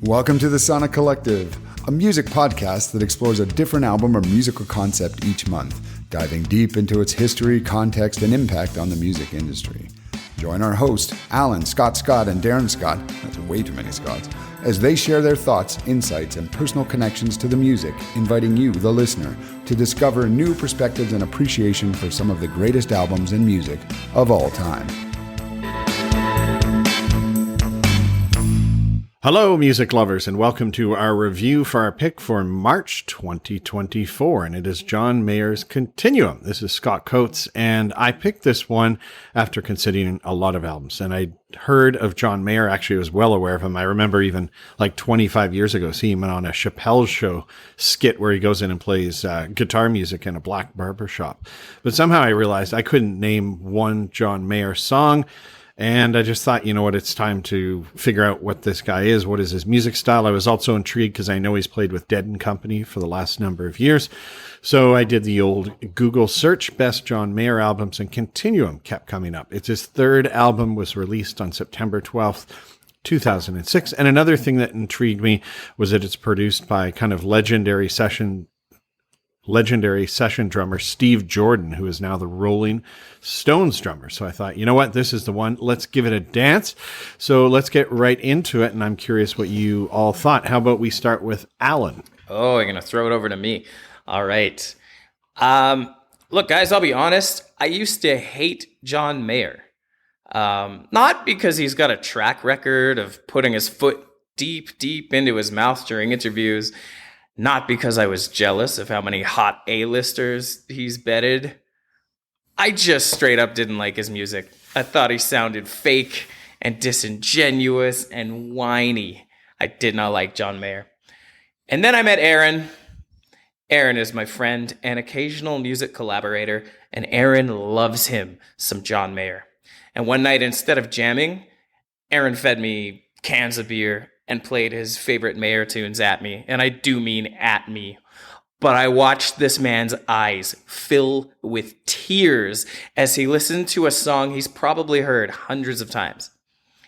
Welcome to the Sonic Collective, a music podcast that explores a different album or musical concept each month, diving deep into its history, context, and impact on the music industry. Join our host, Alan, Scott, and Darren Scott, that's way too many Scotts, as they share their thoughts, insights, and personal connections to the music, inviting you, the listener, to discover new perspectives and appreciation for some of the greatest albums and music of all time. Hello, music lovers, and welcome to our review for our pick for March 2024, and it is John Mayer's Continuum. This is Scott Coates, and I picked this one after considering a lot of albums, and I heard of John Mayer. Actually, I was well aware of him. I remember even like 25 years ago seeing him on a Chappelle Show skit where he goes in and plays guitar music in a black barber shop. But somehow I realized I couldn't name one John Mayer song. And I just thought, you know what, it's time to figure out what this guy is. What is his music style? I was also intrigued because I know he's played with Dead & Company for the last number of years. So I did the old Google search, best John Mayer albums, and Continuum kept coming up. It's his third album, was released on September 12th, 2006. And another thing that intrigued me was that it's produced by kind of legendary session drummer Steve Jordan, who is now the Rolling Stones drummer. So I thought, you know what, this is the one. Let's give it a dance. So let's get right into it, and I'm curious what you all thought. How about we start with Alan? Oh, you're going to throw it over to me. All right. Look, guys, I'll be honest. I used to hate John Mayer. Not because he's got a track record of putting his foot deep into his mouth during interviews. Not because I was jealous of how many hot A-listers he's bedded. I just straight up didn't like his music. I thought he sounded fake and disingenuous and whiny. I did not like John Mayer. And then I met Aaron. Aaron is my friend and occasional music collaborator, and Aaron loves him some John Mayer. And one night, instead of jamming, Aaron fed me cans of beer and played his favorite Mayer tunes at me. And I do mean at me. But I watched this man's eyes fill with tears as he listened to a song he's probably heard hundreds of times.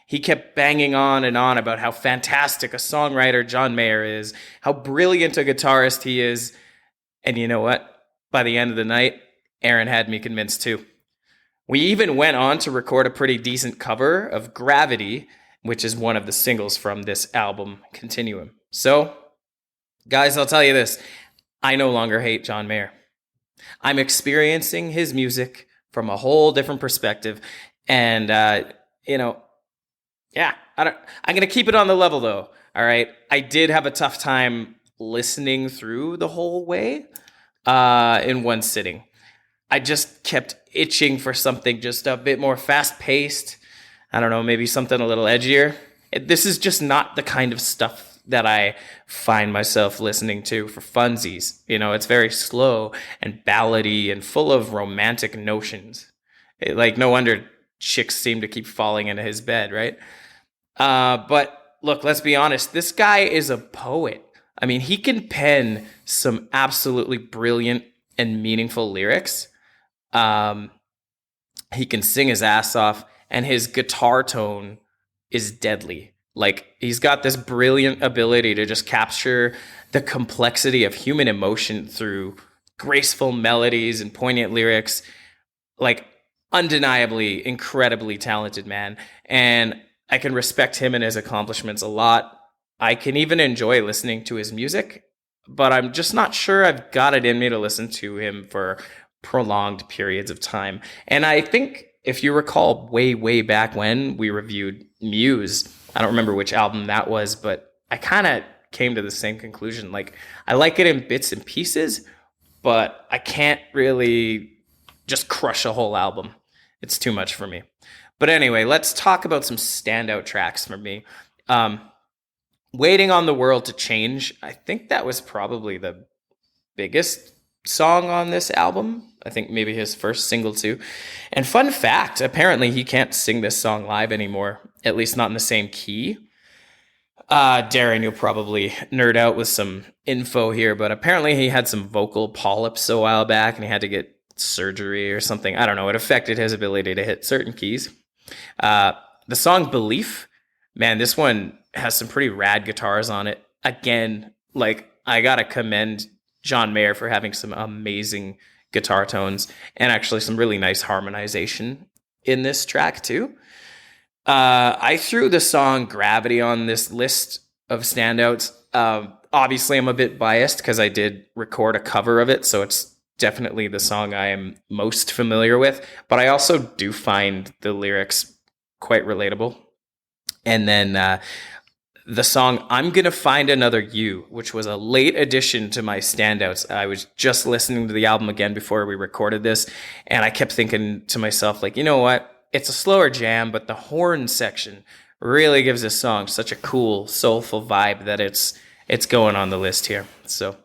He kept banging on and on about how fantastic a songwriter John Mayer is, how brilliant a guitarist he is. And you know what? By the end of the night, Aaron had me convinced too. We even went on to record a pretty decent cover of Gravity, which is one of the singles from this album, Continuum. So, guys, I'll tell you this. I no longer hate John Mayer. I'm experiencing his music from a whole different perspective. And, I'm going to keep it on the level, though. All right? I did have a tough time listening through the whole way in one sitting. I just kept itching for something just a bit more fast-paced. I don't know, maybe something a little edgier. This is just not the kind of stuff that I find myself listening to for funsies. You know, it's very slow and ballady and full of romantic notions. No wonder chicks seem to keep falling into his bed, right? But look, let's be honest. This guy is a poet. I mean, he can pen some absolutely brilliant and meaningful lyrics. He can sing his ass off. And his guitar tone is deadly. Like, he's got this brilliant ability to just capture the complexity of human emotion through graceful melodies and poignant lyrics. Like, undeniably, incredibly talented man. And I can respect him and his accomplishments a lot. I can even enjoy listening to his music, but I'm just not sure I've got it in me to listen to him for prolonged periods of time. And I think, if you recall way back when we reviewed Muse, I don't remember which album that was, but I kind of came to the same conclusion. Like, I like it in bits and pieces, but I can't really just crush a whole album. It's too much for me. But anyway, let's talk about some standout tracks for me. Waiting on the World to Change, I think that was probably the biggest song on this album. I think maybe his first single too. And fun fact, apparently he can't sing this song live anymore, at least not in the same key. Darren, you'll probably nerd out with some info here, but apparently he had some vocal polyps a while back and he had to get surgery or something. I don't know. It affected his ability to hit certain keys. The song Belief, man, this one has some pretty rad guitars on it. Again, like, I gotta commend John Mayer for having some amazing guitar tones and actually some really nice harmonization in this track too. I threw the song Gravity on this list of standouts. Obviously, I'm a bit biased because I did record a cover of it, so it's definitely the song I am most familiar with. But I also do find the lyrics quite relatable. And then the song I'm Gonna Find Another You, which was a late addition to my standouts. I was just listening to the album again before we recorded this, and I kept thinking to myself, like, you know what? It's a slower jam, but the horn section really gives this song such a cool, soulful vibe that it's going on the list here. So,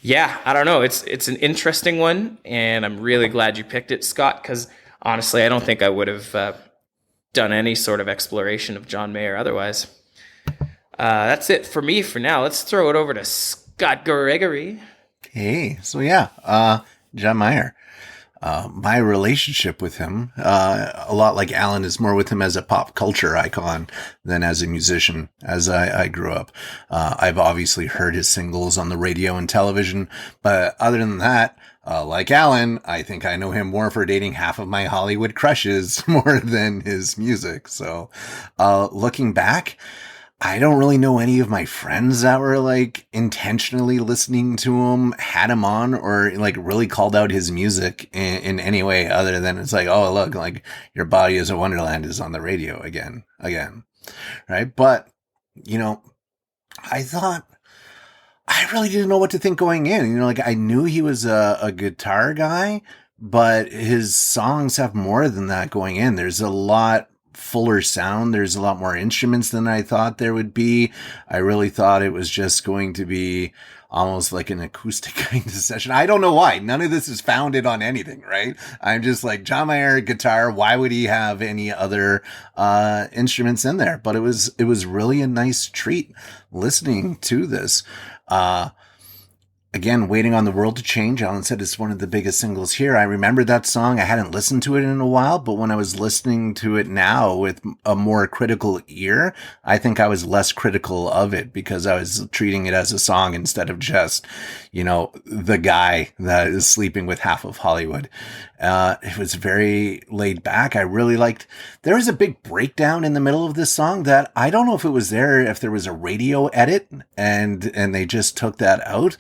yeah, I don't know. It's an interesting one, and I'm really glad you picked it, Scott, because honestly, I don't think I would have done any sort of exploration of John Mayer otherwise. That's it for me for now. Let's throw it over to Scott Gregory. Hey, so yeah, John Mayer. My relationship with him, a lot like Alan, is more with him as a pop culture icon than as a musician. As I grew up, I've obviously heard his singles on the radio and television, but other than that, like Alan, I think I know him more for dating half of my Hollywood crushes more than his music. So, looking back, I don't really know any of my friends that were like intentionally listening to him, had him on, or like really called out his music in any way other than it's like, oh, look, like Your Body is a Wonderland is on the radio again. Right. But, you know, I thought I really didn't know what to think going in. You know, like I knew he was a guitar guy, but his songs have more than that going in. There's a lot fuller sound. There's a lot more instruments than I thought there would be. I really thought it was just going to be almost like an acoustic kind of session. I don't know why. None of this is founded on anything, right? I'm just like, John Mayer guitar. Why would he have any other instruments in there? But it was really a nice treat listening to this. Again, Waiting on the World to Change, Alan said it's one of the biggest singles here. I remember that song. I hadn't listened to it in a while, but when I was listening to it now with a more critical ear, I think I was less critical of it because I was treating it as a song instead of just, you know, the guy that is sleeping with half of Hollywood. It was very laid back. I really liked, there was a big breakdown in the middle of this song that I don't know if it was there, if there was a radio edit and they just took that out.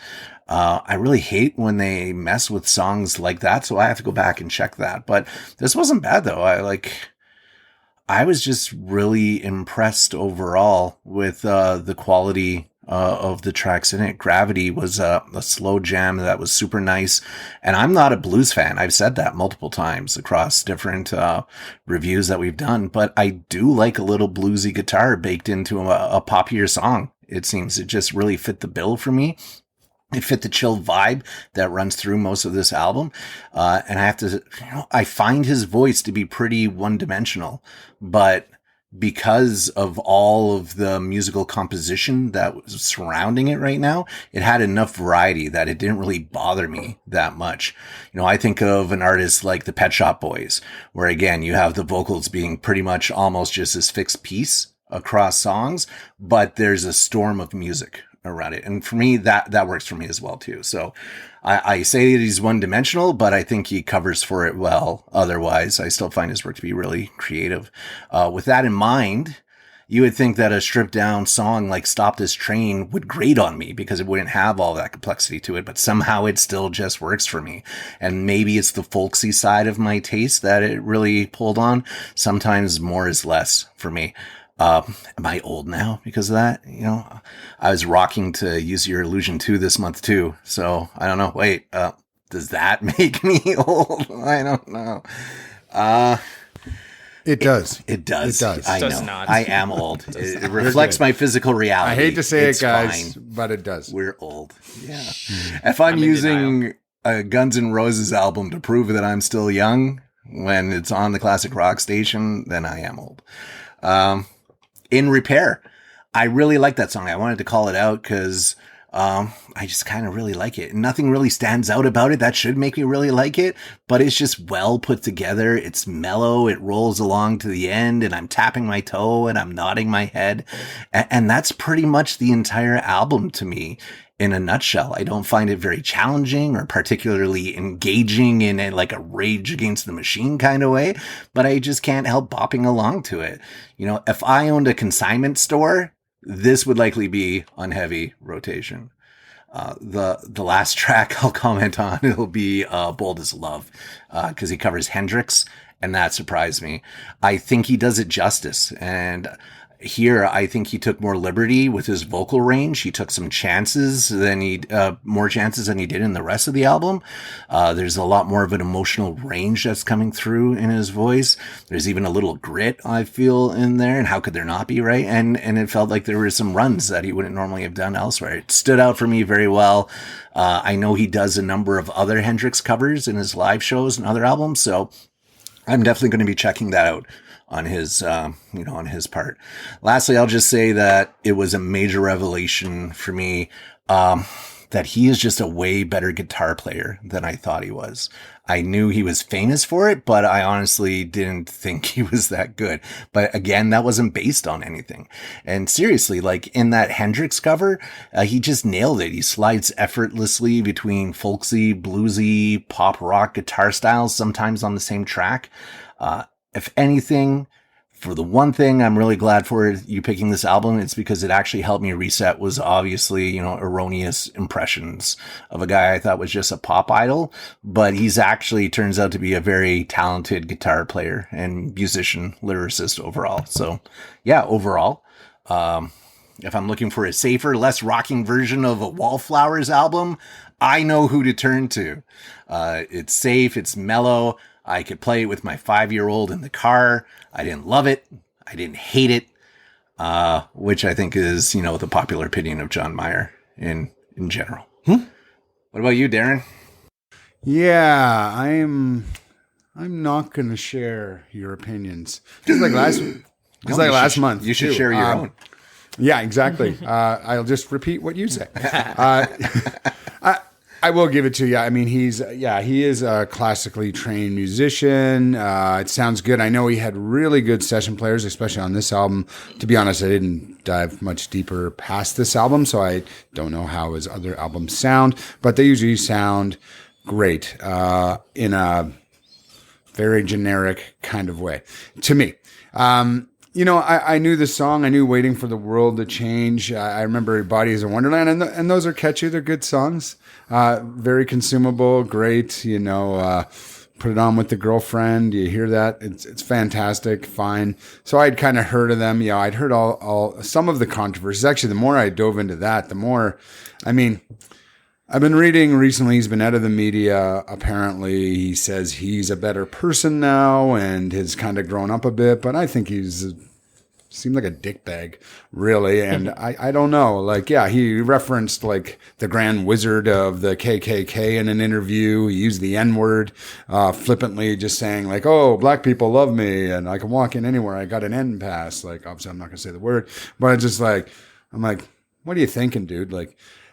I really hate when they mess with songs like that, so I have to go back and check that. But this wasn't bad though. I was just really impressed overall with the quality of the tracks in it. Gravity was a slow jam that was super nice. And I'm not a blues fan. I've said that multiple times across different reviews that we've done, but I do like a little bluesy guitar baked into a poppier song. It seems it just really fit the bill for me. It fit the chill vibe that runs through most of this album. And I have to, I find his voice to be pretty one-dimensional, but because of all of the musical composition that was surrounding it right now, it had enough variety that it didn't really bother me that much. You know, I think of an artist like the Pet Shop Boys, where again, you have the vocals being pretty much almost just this fixed piece across songs, but there's a storm of music around it. And for me, that works for me as well too. So I say that he's one dimensional, but I think he covers for it well. Otherwise, I still find his work to be really creative. With that in mind, you would think that a stripped down song like Stop This Train would grate on me because it wouldn't have all that complexity to it, but somehow it still just works for me. And maybe it's the folksy side of my taste that it really pulled on. Sometimes more is less for me. Am I old now because of that? You know, I was rocking to Use Your Illusion 2 this month too. So I don't know. Wait, does that make me old? I don't know. It does. It does. It does. I Does know. not. I am old. It reflects my physical reality. I hate to say It's it, guys, fine. but it does. We're old. Yeah. If I'm in using a Guns N' Roses album to prove that I'm still young when it's on the classic rock station, then I am old. In Repair, I really like that song. I wanted to call it out because I just kind of really like it. Nothing really stands out about it. That should make me really like it, but it's just well put together. It's mellow. It rolls along to the end, and I'm tapping my toe and I'm nodding my head. And that's pretty much the entire album to me. In a nutshell, I don't find it very challenging or particularly engaging in like a Rage Against the Machine kind of way, but I just can't help bopping along to it. You know, if I owned a consignment store, this would likely be on heavy rotation. The last track I'll comment on, it'll be Bold as Love, because he covers Hendrix, and that surprised me. I think he does it justice, and here, I think he took more liberty with his vocal range. He took some chances more chances than he did in the rest of the album. There's a lot more of an emotional range that's coming through in his voice. There's even a little grit, I feel, in there. And how could there not be, right? And it felt like there were some runs that he wouldn't normally have done elsewhere. It stood out for me very well. I know he does a number of other Hendrix covers in his live shows and other albums. So I'm definitely going to be checking that out on his, on his part. Lastly, I'll just say that it was a major revelation for me, that he is just a way better guitar player than I thought he was. I knew he was famous for it, but I honestly didn't think he was that good. But again, that wasn't based on anything. And seriously, like in that Hendrix cover, he just nailed it. He slides effortlessly between folksy, bluesy, pop rock guitar styles, sometimes on the same track. If anything, for the one thing I'm really glad for you picking this album, it's because it actually helped me reset was obviously, erroneous impressions of a guy I thought was just a pop idol, but he's actually turns out to be a very talented guitar player and musician, lyricist overall. So yeah, overall, if I'm looking for a safer, less rocking version of a Wallflowers album, I know who to turn to. It's safe, it's mellow. I could play it with my 5-year-old in the car. I didn't love it. I didn't hate it. Which I think is, the popular opinion of John Mayer in general. What about you, Darren? Yeah, I'm not going to share your opinions. Just like last month. You should share your own. Yeah, exactly. I'll just repeat what you say. I will give it to you. I mean, he is a classically trained musician. It sounds good. I know he had really good session players, especially on this album. To be honest, I didn't dive much deeper past this album, so I don't know how his other albums sound, but they usually sound great in a very generic kind of way to me. I knew the song. I knew Waiting for the World to Change. I remember Body is a Wonderland, and those are catchy. They're good songs. Very consumable, great. Put it on with the girlfriend. You hear that? It's fantastic. Fine. So I'd kind of heard of them. I'd heard all some of the controversies. Actually, the more I dove into that, the more, I've been reading recently, he's been out of the media. Apparently, he says he's a better person now and has kind of grown up a bit, but I think seemed like a dickbag, really. And I don't know. He referenced the Grand Wizard of the KKK in an interview. He used the N-word flippantly, just saying oh, black people love me and I can walk in anywhere. I got an N pass. Obviously I'm not going to say the word, but it's just I'm like, what are you thinking, dude?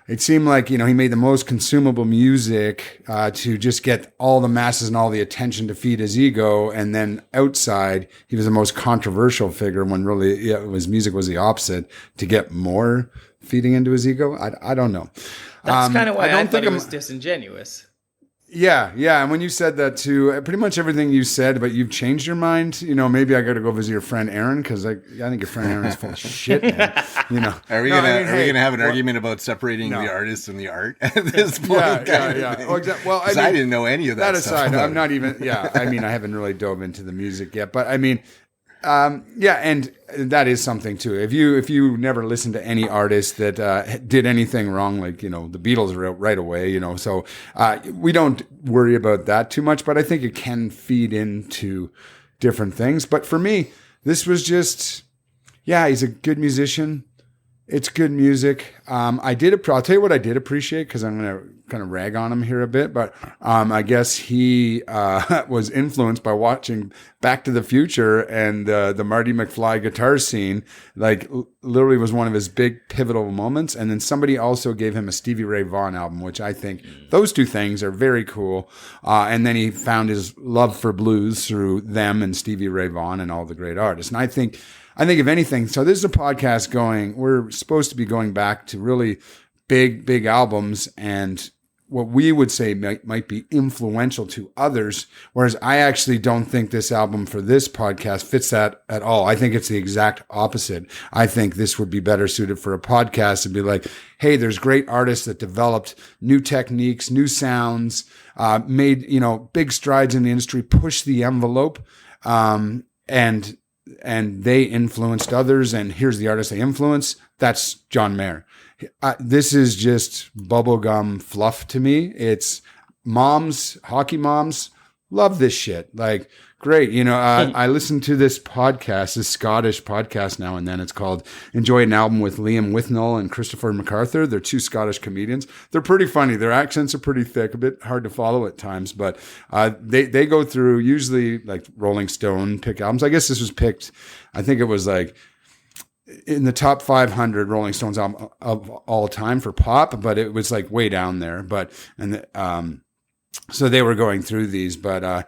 It seemed like, he made the most consumable music to just get all the masses and all the attention to feed his ego. And then outside, he was the most controversial figure when really his music was the opposite, to get more feeding into his ego. I don't know. That's kind of why I thought it was disingenuous. Yeah. And when you said that too, pretty much everything you said, but you've changed your mind. Maybe I got to go visit your friend Aaron, because I think your friend Aaron is full of shit. Man. Are we gonna have an argument about separating the artist and the art at this point? Yeah. Well, I didn't know any of that. That aside, stuff. I'm not even. Yeah, I haven't really dove into the music yet, but and that is something too. If you never listened to any artist that did anything wrong, the Beatles are out right away, so we don't worry about that too much. But I think it can feed into different things. But for me, this was just, he's a good musician. It's good music. I'll tell you what I did appreciate, because I'm going to kind of rag on him here a bit, but I guess he was influenced by watching Back to the Future, and the Marty McFly guitar scene, like literally was one of his big pivotal moments. And then somebody also gave him a Stevie Ray Vaughan album, which I think those two things are very cool. And then he found his love for blues through them and Stevie Ray Vaughan and all the great artists. And I think if anything, so this is a podcast we're supposed to be going back to really big albums and what we would say might be influential to others. Whereas I actually don't think this album for this podcast fits that at all. I think it's the exact opposite. I think this would be better suited for a podcast and be like, hey, there's great artists that developed new techniques, new sounds, made, big strides in the industry, pushed the envelope, and they influenced others, and here's the artist they influenced. That's John Mayer. This is just bubblegum fluff to me. It's hockey moms, love this shit. Like, great. I listen to this Scottish podcast now and then. It's called Enjoy an Album with Liam Withnell and Christopher MacArthur. They're two Scottish comedians. They're pretty funny. Their accents are pretty thick, a bit hard to follow at times, but they go through usually like Rolling Stone pick albums. I guess this was picked, I think it was like in the top 500 Rolling Stones album of all time for pop, but it was like way down there. So they were going through these, but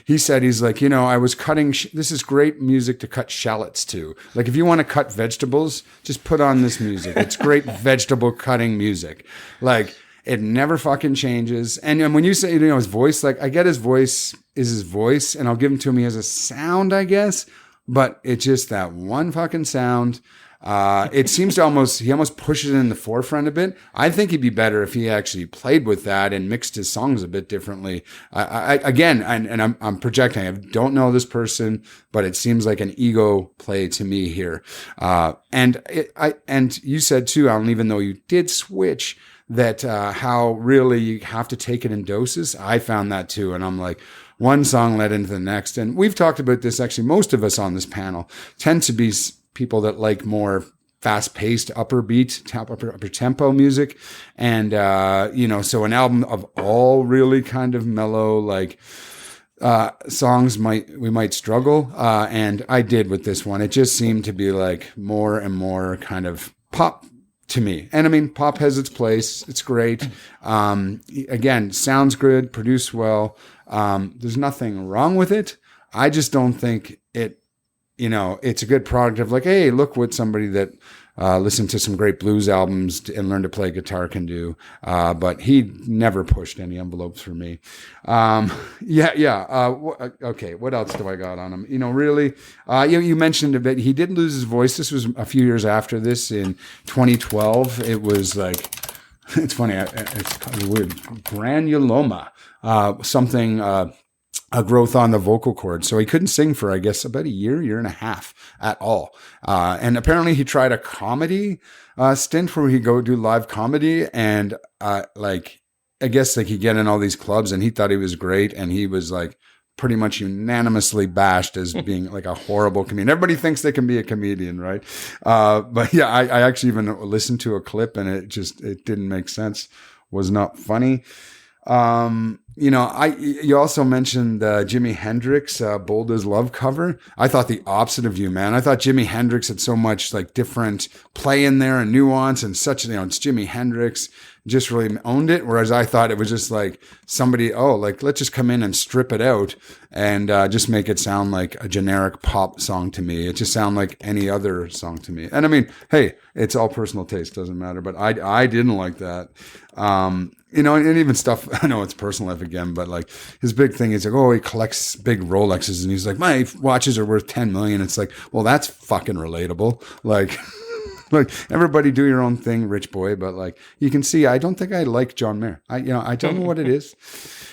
he said, he's like, I was cutting, this is great music to cut shallots to. Like, if you want to cut vegetables, just put on this music. It's great vegetable cutting music. Like, it never fucking changes. And when you say, his voice, like, I get his voice is his voice, and I'll give him to him. He has a sound, I guess, but it's just that one fucking sound. It seems to he almost pushes it in the forefront a bit. I think he'd be better if he actually played with that and mixed his songs a bit differently. I'm projecting. I don't know this person, but it seems like an ego play to me here. And you said too, Alan, even though you did switch, that how really you have to take it in doses. I found that too, and I'm like, one song led into the next. And we've talked about this, actually, most of us on this panel tend to be people that like more fast-paced, upper tempo music. And, so an album of all really kind of mellow, like, songs we might struggle. And I did with this one. It just seemed to be like more and more kind of pop to me. And I mean, pop has its place. It's great. Again, sounds good, produced well. There's nothing wrong with it. I just don't think it's a good product of like, hey, look what somebody that listened to some great blues albums and learned to play guitar can do. But he never pushed any envelopes for me. Okay, what else do I got on him? Really, you mentioned a bit. He did lose his voice. This was a few years after this in 2012. It was like, it's funny. It's kind of weird. Granuloma, a growth on the vocal cord. So he couldn't sing for, I guess, about a year and a half at all. And apparently he tried a comedy stint where he'd go do live comedy. And I guess like he'd get in all these clubs and he thought he was great. And he was like pretty much unanimously bashed as being like a horrible comedian. Everybody thinks they can be a comedian, right? But yeah, I actually even listened to a clip and it didn't make sense. Was not funny. You also mentioned Jimi Hendrix, Bold as Love cover. I thought the opposite of you, man. I thought Jimi Hendrix had so much like different play in there and nuance and such, it's Jimi Hendrix, just really owned it. Whereas I thought it was just like somebody, let's just come in and strip it out and just make it sound like a generic pop song to me. It just sounded like any other song to me. And I mean, hey, it's all personal taste, doesn't matter. But I didn't like that. And even stuff, I know it's personal life again, but like his big thing is like, he collects big Rolexes and he's like, my watches are worth 10 million. It's like, well, that's fucking relatable. Like, like everybody do your own thing, rich boy. But like, you can see, I don't think I like John Mayer. I don't know what it is.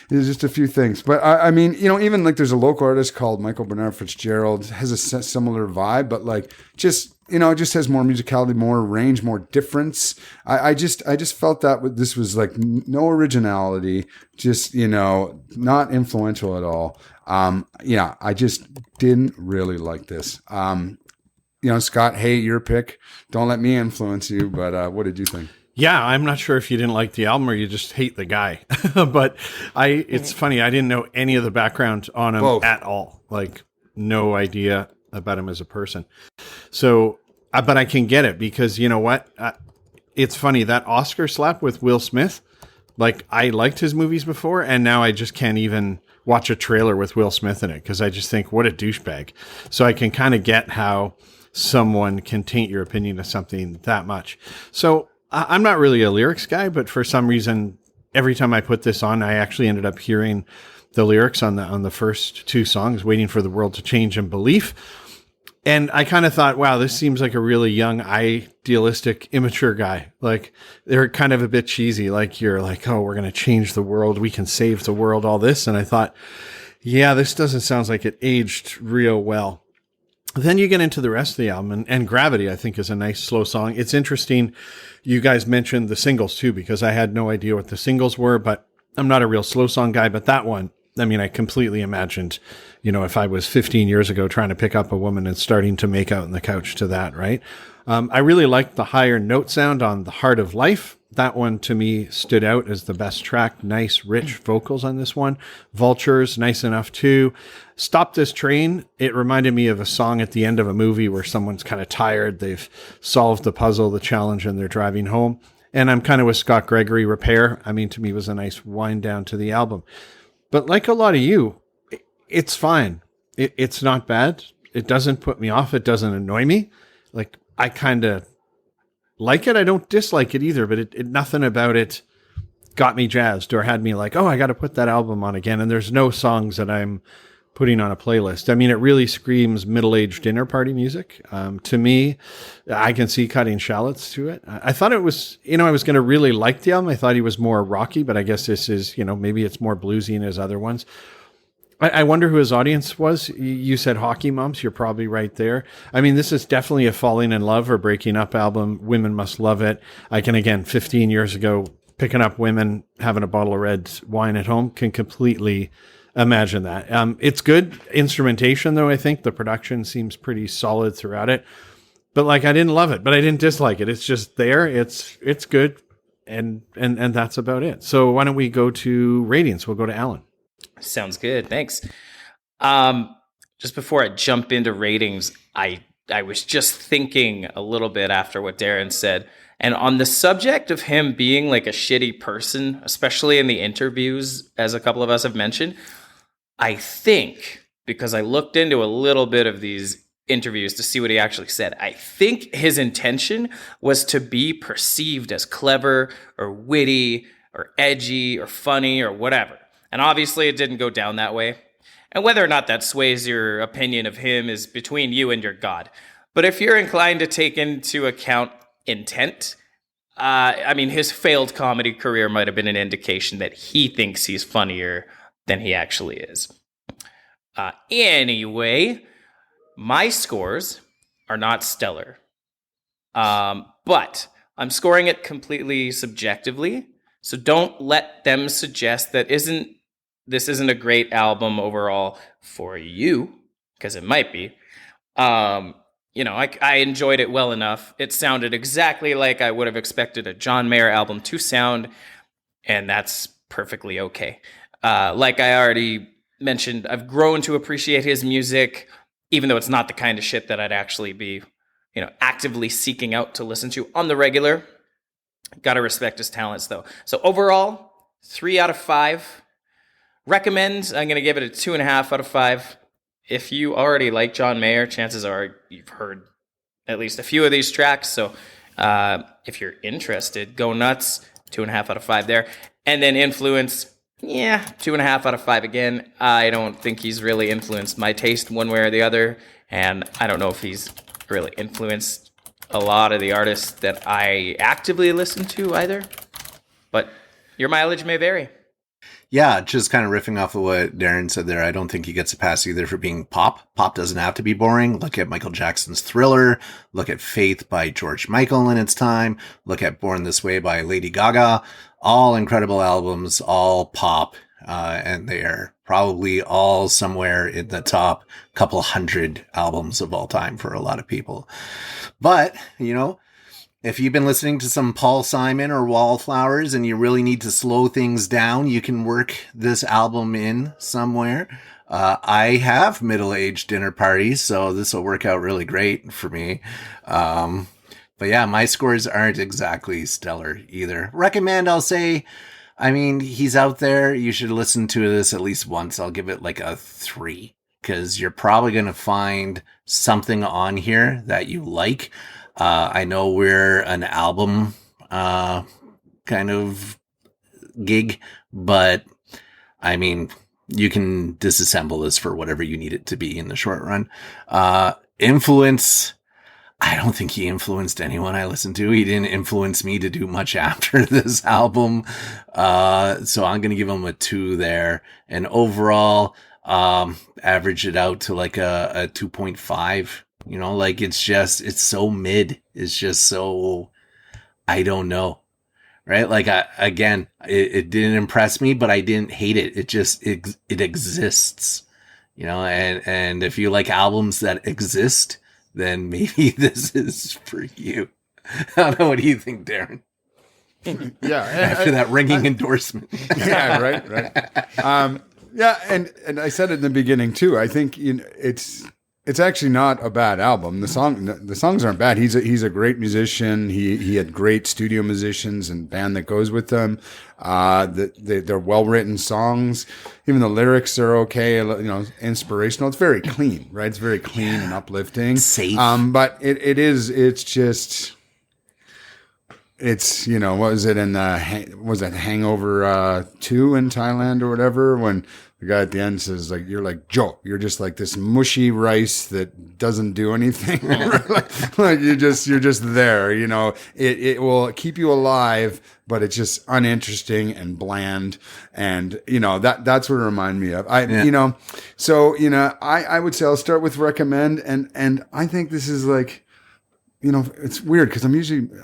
There's just a few things, but I mean, even like there's a local artist called Michael Bernard Fitzgerald, has a similar vibe, but like just, it just has more musicality, more range, more difference. I just felt that this was like no originality, just, not influential at all. I just didn't really like this. Scott, hey, your pick. Don't let me influence you. But what did you think? Yeah, I'm not sure if you didn't like the album or you just hate the guy. But it's funny. I didn't know any of the background on him Both. at all. Like, no idea about him as a person. So, but I can get it because you know what? It's funny, that Oscar slap with Will Smith. Like, I liked his movies before, and now I just can't even watch a trailer with Will Smith in it because I just think, what a douchebag. So I can kind of get how someone can taint your opinion of something that much. So I'm not really a lyrics guy, but for some reason, every time I put this on, I actually ended up hearing the lyrics on the first two songs, Waiting for the World to Change and Belief. And I kind of thought, wow, this seems like a really young, idealistic, immature guy. Like, they're kind of a bit cheesy. Like, you're like, oh, we're going to change the world. We can save the world, all this. And I thought, yeah, this doesn't sound like it aged real well. Then you get into the rest of the album, and Gravity, I think, is a nice slow song. It's interesting. You guys mentioned the singles too, because I had no idea what the singles were, but I'm not a real slow song guy. But that one, I mean, I completely imagined, if I was 15 years ago trying to pick up a woman and starting to make out on the couch to that, right? I really liked the higher note sound on The Heart of Life. That one to me stood out as the best track. Nice, rich vocals on this one. Vultures, nice enough too. Stop This Train. It reminded me of a song at the end of a movie where someone's kind of tired. They've solved the puzzle, the challenge, and they're driving home. And I'm kind of with Scott Gregory. Repair, I mean, to me was a nice wind down to the album. But like a lot of you, it's fine. It's not bad. It doesn't put me off. It doesn't annoy me. Like, I kind of like it. I don't dislike it either, but it nothing about it got me jazzed or had me like, oh, I got to put that album on again. And there's no songs that I'm putting on a playlist. I mean, it really screams middle-aged dinner party music. To me, I can see Cutting Shallots to it. I thought it was, I was going to really like the album. I thought he was more rocky, but I guess this is, maybe it's more bluesy than his other ones. I wonder who his audience was. You said hockey moms. You're probably right there. I mean, this is definitely a falling in love or breaking up album. Women must love it. I can, again, 15 years ago, picking up women, having a bottle of red wine at home, can completely imagine that. It's good instrumentation, though. I think the production seems pretty solid throughout it. But like, I didn't love it, but I didn't dislike it. It's just there. It's good, and that's about it. So why don't we go to ratings? We'll go to Alan. Sounds good. Thanks. Just before I jump into ratings, I was just thinking a little bit after what Darren said. And on the subject of him being like a shitty person, especially in the interviews, as a couple of us have mentioned, I think, because I looked into a little bit of these interviews to see what he actually said, I think his intention was to be perceived as clever or witty or edgy or funny or whatever. And obviously it didn't go down that way. And whether or not that sways your opinion of him is between you and your God. But if you're inclined to take into account intent, I mean, his failed comedy career might have been an indication that he thinks he's funnier than he actually is. Anyway, my scores are not stellar. But I'm scoring it completely subjectively. So don't let them suggest that this isn't a great album overall for you, because it might be. I enjoyed it well enough. It sounded exactly like I would have expected a John Mayer album to sound, and that's perfectly okay. Like I already mentioned, I've grown to appreciate his music, even though it's not the kind of shit that I'd actually be, actively seeking out to listen to on the regular. Gotta respect his talents, though. So overall, 3 out of 5. Recommend, I'm going to give it a 2.5 out of 5. If you already like John Mayer, chances are you've heard at least a few of these tracks. So if you're interested, go nuts. 2.5 out of 5 there. And then Influence, 2.5 out of 5 again. I don't think he's really influenced my taste one way or the other. And I don't know if he's really influenced a lot of the artists that I actively listen to either. But your mileage may vary. Yeah, just kind of riffing off of what Darren said there. I don't think he gets a pass either for being pop. Pop doesn't have to be boring. Look at Michael Jackson's Thriller. Look at Faith by George Michael in its time. Look at Born This Way by Lady Gaga. All incredible albums, all pop, and they are probably all somewhere in the top couple hundred albums of all time for a lot of people. But, if you've been listening to some Paul Simon or Wallflowers and you really need to slow things down, you can work this album in somewhere. I have middle-aged dinner parties, so this will work out really great for me. But yeah, my scores aren't exactly stellar either. Recommend, I'll say, he's out there. You should listen to this at least once. I'll give it like a 3, because you're probably going to find something on here that you like. I know we're an album kind of gig, but you can disassemble this for whatever you need it to be in the short run. Influence, I don't think he influenced anyone I listened to. He didn't influence me to do much after this album. So I'm going to give him a 2 there. And overall, average it out to like a 2.5. It's so mid. It's just so, I don't know. Right? Like, it didn't impress me, but I didn't hate it. It exists, and if you like albums that exist, then maybe this is for you. I don't know. What do you think, Darren? Yeah. After that ringing endorsement. Yeah. Right. Yeah. And I said it in the beginning too. I think it's actually not a bad album. The songs aren't bad. He's a great musician. He had great studio musicians and band that goes with them. They're well written songs. Even the lyrics are okay. Inspirational. It's very clean, right? It's very clean and uplifting. Safe. But it's what was it was that Hangover 2 in Thailand or whatever, when the guy at the end says, like, you're like Joe, you're just like this mushy rice that doesn't do anything. like you're just there, it will keep you alive, but it's just uninteresting and bland. And, that's what it reminded me of. I would say I'll start with recommend. And I think this is like, it's weird because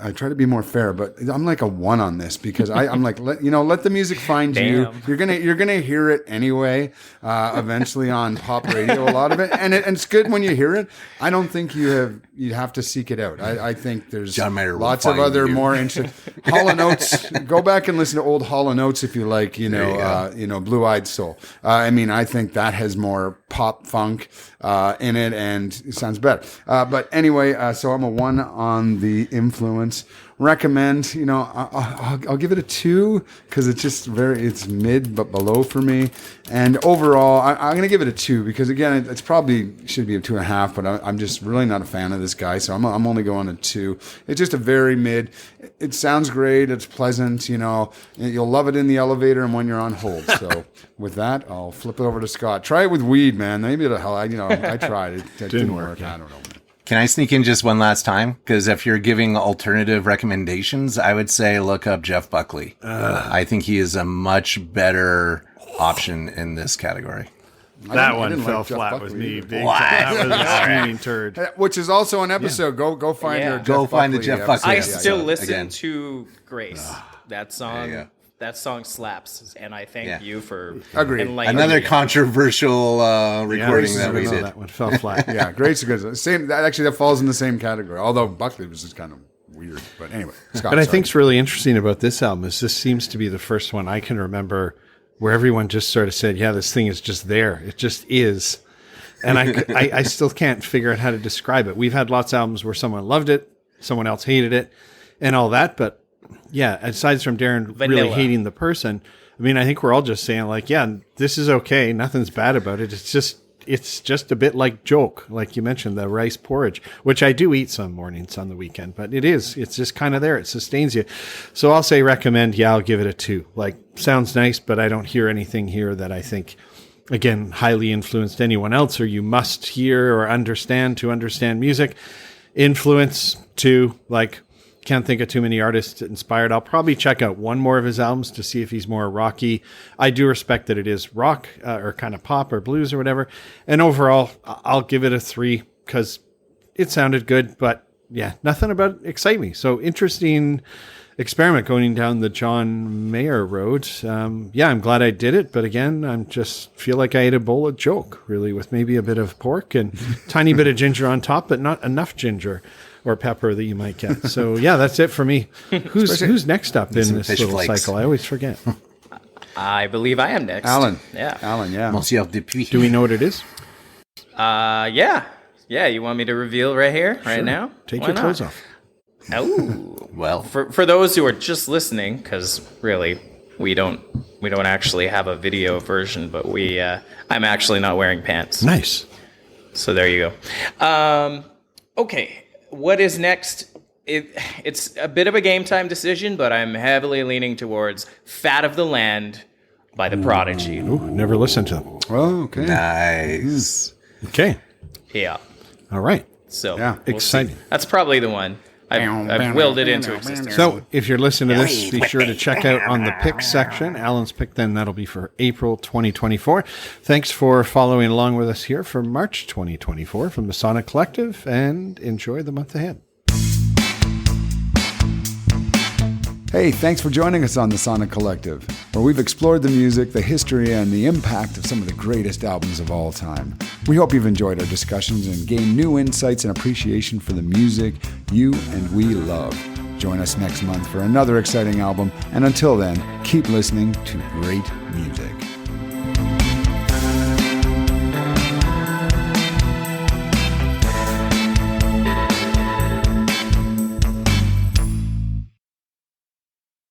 I try to be more fair, but I'm like a 1 on this because I'm like, let the music find you. You're gonna hear it anyway, eventually on pop radio, a lot of it, and it's good when you hear it. I don't think you have to seek it out. I think there's lots of other more interesting Hall & Oates. Go back and listen to old Hall & Oates if you like, Blue Eyed Soul. I think that has more pop funk in it, and it sounds better. But anyway, so I'm a 1 on the influence. Recommend, I'll give it a 2 because it's mid but below for me. And overall, I'm going to give it a 2 because again, it's probably should be a 2.5, but I'm just really not a fan of this guy, so I'm only going a 2. It's just a very mid. It sounds great. It's pleasant. You'll love it in the elevator and when you're on hold. So with that, I'll flip it over to Scott. Try it with weed, man. Maybe it'll help. I tried it. It didn't work. I don't know, man. Can I sneak in just one last time? Because if you're giving alternative recommendations, I would say look up Jeff Buckley. I think he is a much better option in this category. That one fell flat with me. Big time. That was a screaming turd. Which is also an episode. Yeah. Go find your Jeff Go find Buckley the Jeff Buckley. I still listen to Grace. That song. That song slaps, and I thank you for enlightening another me. Controversial recording that we did. That one fell flat. Yeah, Grace is good. Same. That falls in the same category. Although Buckley was just kind of weird. But anyway, Scott. But I think what's really interesting about this album is this seems to be the first one I can remember where everyone just sort of said, "Yeah, this thing is just there. It just is." And I still can't figure out how to describe it. We've had lots of albums where someone loved it, someone else hated it, and all that, but. Yeah, aside from Darren really hating the person, I think we're all just saying like, yeah, this is okay. Nothing's bad about it. It's just a bit like joke, like you mentioned, the rice porridge, which I do eat some mornings on the weekend, but it's just kind of there. It sustains you. So I'll say recommend. Yeah, I'll give it a 2. Like, sounds nice, but I don't hear anything here that I think, again, highly influenced anyone else or you must hear or understand to understand music. Influence 2, like, can't think of too many artists inspired. I'll probably check out one more of his albums to see if he's more rocky. I do respect that it is rock or kind of pop or blues or whatever. And overall, I'll give it a 3 because it sounded good, but yeah, nothing about it excite me. So interesting experiment going down the John Mayer road. Yeah, I'm glad I did it. But again, I'm just feel like I ate a bowl of joke, really, with maybe a bit of pork and tiny bit of ginger on top, but not enough ginger or pepper that you might get. So yeah, that's it for me. Who's next up in this little cycle? I always forget. I believe I am next. Alan. Yeah. Alan, yeah. Monsieur Dupuis. Do we know what it is? Yeah. Yeah, you want me to reveal right here, right now? Take Why your not? clothes off. Oh. Well, For those who are just listening, because really we don't actually have a video version, but I'm actually not wearing pants. Nice. So there you go. Okay, what is next? It's a bit of a game time decision, but I'm heavily leaning towards "Fat of the Land" by The Prodigy. Ooh, never listened to them. Oh, okay. nice. Okay. Yeah. All right. So Yeah. we'll Exciting. see. That's probably the one. I've willed it into existence. So if you're listening to this, be sure to check out on the pick section. Alan's pick, then that'll be for April 2024. Thanks for following along with us here for March 2024 from the Sonic Collective, and enjoy the month ahead. Hey, thanks for joining us on the Sonic Collective, where we've explored the music, the history, and the impact of some of the greatest albums of all time. We hope you've enjoyed our discussions and gained new insights and appreciation for the music you and we love. Join us next month for another exciting album, and until then, keep listening to great music.